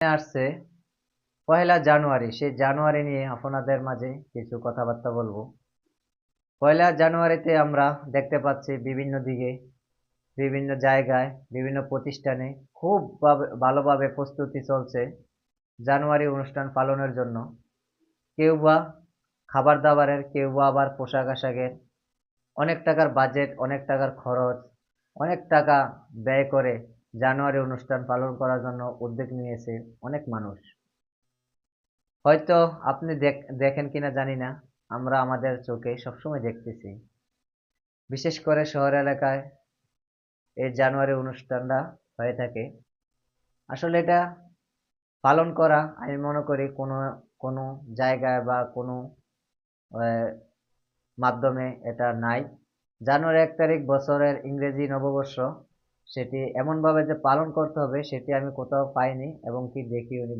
আসছে পহেলা জানুয়ারি। সেই জানুয়ারি নিয়ে আপনাদের মাঝে কিছু কথাবার্তা বলবো। পয়লা জানুয়ারিতে আমরা দেখতে পাচ্ছি বিভিন্ন দিকে, বিভিন্ন জায়গায়, বিভিন্ন প্রতিষ্ঠানে খুব ভালোভাবে প্রস্তুতি চলছে জানুয়ারি অনুষ্ঠান পালনের জন্য। কেউ বা খাবার দাবারের, কেউ বা আবার পোশাক আশাকের। অনেক টাকার বাজেট, অনেক টাকার খরচ, অনেক টাকা ব্যয় করে জানুয়ারি অনুষ্ঠান পালন করার জন্য উদ্যোগ নিয়েছে অনেক মানুষ। হয়তো আপনি দেখেন কিনা জানি না, আমরা আমাদের চোখে সবসময় দেখতেছি। বিশেষ করে শহর এলাকায় এই জানুয়ারি অনুষ্ঠানটা হয়ে থাকে। আসলে এটা পালন করা আমি মনে করি কোনো কোনো জায়গায় বা কোনো আহ, মাধ্যমে এটা নাই। জানুয়ারি 1 তারিখ বছরের ইংরেজি নববর্ষ, সেটি এমনভাবে যে পালন করতে হবে সেটি আমি কোথাও পাইনি এবং কি দেখিওনি।